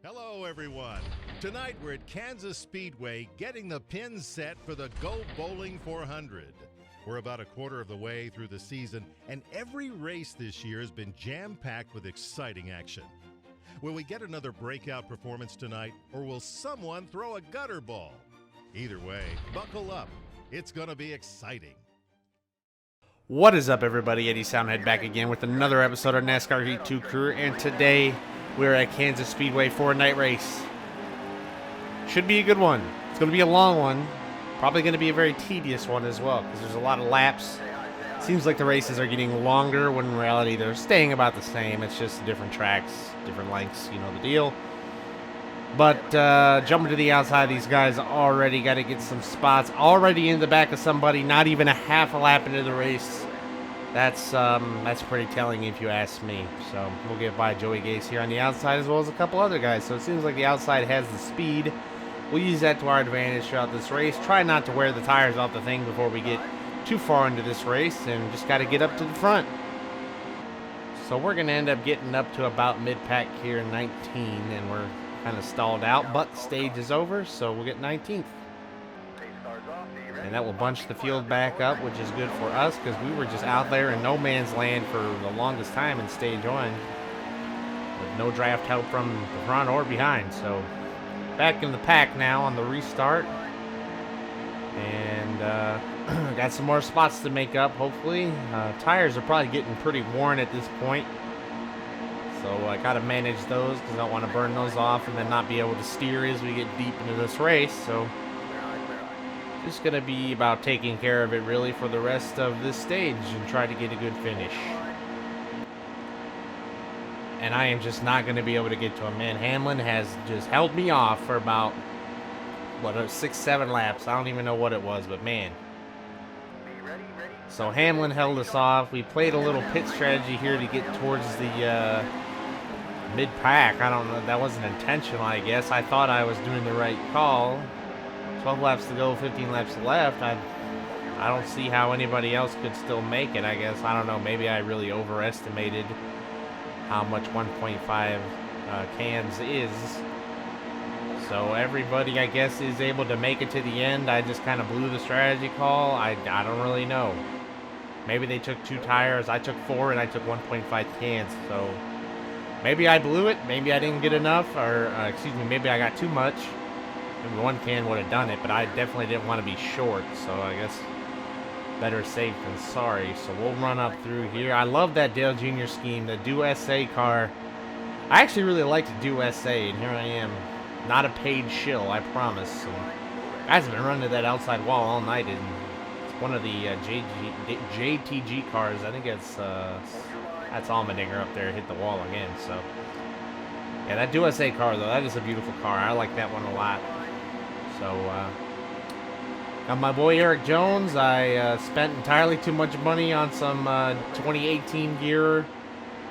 Hello, everyone. Tonight we're at Kansas Speedway getting the pins set for the Go Bowling 400. We're about a quarter of the way through the season, and every race this year has been jam-packed with exciting action. Will we get another breakout performance tonight, or will someone throw a gutter ball? Either way, buckle up. It's going to be exciting. What is up, everybody? Eddie Soundhead back again with another episode of NASCAR Heat 2 Crew, and today we're at Kansas Speedway for a night race. Should be a good one. It's going to be a long one. Probably going to be a very tedious one as well, because there's a lot of laps. Seems like the races are getting longer, when in reality they're staying about the same. It's just different tracks, different lengths, you know the deal. But jumping to the outside, these guys already got to get some spots. Already in the back of somebody, not even a half a lap into the race. That's pretty telling if you ask me. So we'll get by Joey Gase here on the outside, as well as a couple other guys. So it seems like the outside has the speed. We'll use that to our advantage throughout this race. Try not to wear the tires off the thing before we get too far into this race, and just got to get up to the front. So we're going to end up getting up to about mid-pack here in 19, and we're kind of stalled out, but the stage is over, so we'll get 19th. And that will bunch the field back up, which is good for us, because we were just out there in no man's land for the longest time in stage 1, with no draft help from the front or behind. So back in the pack now on the restart, and got some more spots to make up, hopefully. Tires are probably getting pretty worn at this point, so I gotta manage those, because I don't want to burn those off and then not be able to steer as we get deep into this race. So just gonna be about taking care of it really for the rest of this stage and try to get a good finish. And I am just not gonna be able to get to him. Man, Hamlin has just held me off for about, what, 6-7 laps. I don't even know what it was, but man. So Hamlin held us off. We played a little pit strategy here to get towards the mid-pack. I don't know. That wasn't intentional, I guess. I thought I was doing the right call. 12 laps to go, 15 laps left. I don't see how anybody else could still make it, I guess. I don't know. Maybe I really overestimated how much 1.5 cans is. So everybody, I guess, is able to make it to the end. I just kind of blew the strategy call. I don't really know. Maybe they took 2 tires. I took 4, and I took 1.5 cans. So maybe I blew it. Maybe I didn't get enough. Or, excuse me, maybe I got too much. Maybe 1 can would have done it, but I definitely didn't want to be short. So I guess better safe than sorry. So we'll run up through here. I love that Dale Jr. scheme, the Do SA car. I actually really like to Do SA, and here I am. Not a paid shill, I promise. So, guys have been running to that outside wall all night, and it's one of the JTG cars. I think it's that's Allmendinger up there, hit the wall again. So yeah, that Do SA car though, that is a beautiful car. I like that one a lot. So got my boy Eric Jones. I spent entirely too much money on some 2018 gear.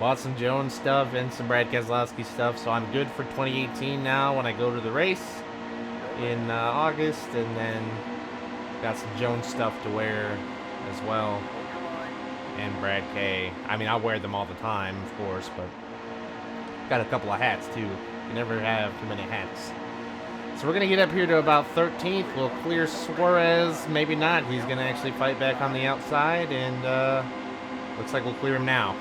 Bought some Jones stuff and some Brad Keselowski stuff, so I'm good for 2018 now when I go to the race in August, and then got some Jones stuff to wear as well, and Brad K. I mean, I wear them all the time, of course, but got a couple of hats too. You never have too many hats. So we're going to get up here to about 13th. We'll clear Suarez, maybe not. He's going to actually fight back on the outside, and looks like we'll clear him now.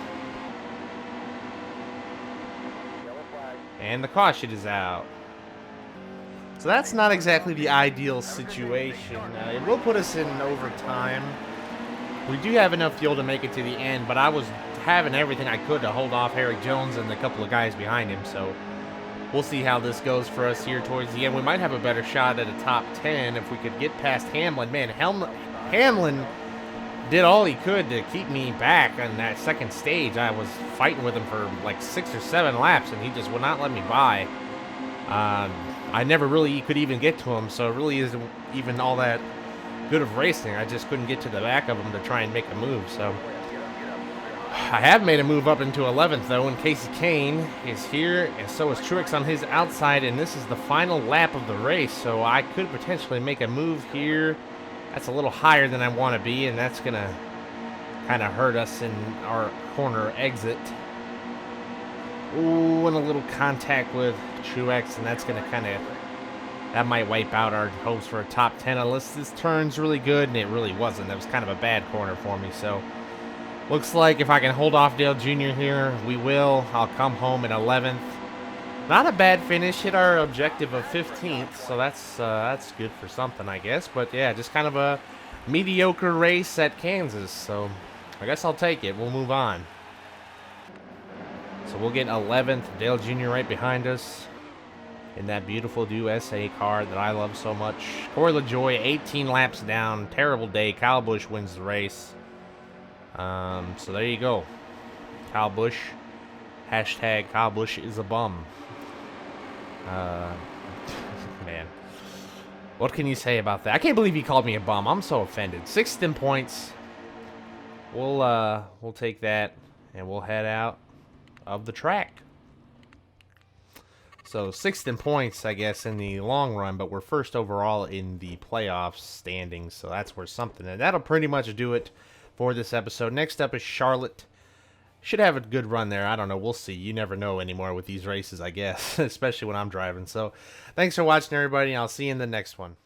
And the caution is out. So that's not exactly the ideal situation. It will put us in overtime. We do have enough fuel to make it to the end, but I was having everything I could to hold off Eric Jones and a couple of guys behind him. So we'll see how this goes for us here towards the end. We might have a better shot at a top 10 if we could get past Hamlin. Man, Hamlin did all he could to keep me back on that second stage. I was fighting with him for like 6 or 7 laps, and he just would not let me by. I never really could even get to him, so it really isn't even all that good of racing. I just couldn't get to the back of him to try and make a move. So I have made a move up into 11th, though, and Casey Kane is here, and so is Truex on his outside, and this is the final lap of the race, so I could potentially make a move here. That's a little higher than I want to be, and that's going to kind of hurt us in our corner exit. Ooh, and a little contact with Truex, and that's going to that might wipe out our hopes for a top 10 unless this turn's really good, and it really wasn't. That was kind of a bad corner for me, so looks like if I can hold off Dale Jr. here, we will. I'll come home in 11th. Not a bad finish, hit our objective of 15th, so that's good for something, I guess. But yeah, just kind of a mediocre race at Kansas, so I guess I'll take it. We'll move on. So we'll get 11th, Dale Jr. right behind us in that beautiful USA car that I love so much. Corey LaJoie, 18 laps down, terrible day. Kyle Busch wins the race. So there you go. Kyle Busch, hashtag Kyle Busch is a bum. Man, what can you say about that? I can't believe he called me a bum. I'm so offended. 6th in points. We'll take that and we'll head out of the track. So 6th in points, I guess, in the long run, but we're first overall in the playoff standings, so that's worth something. And that'll pretty much do it for this episode. Next up is Charlotte. Should have a good run there. I don't know. We'll see. You never know anymore with these races, I guess, especially when I'm driving. So thanks for watching, everybody. I'll see you in the next one.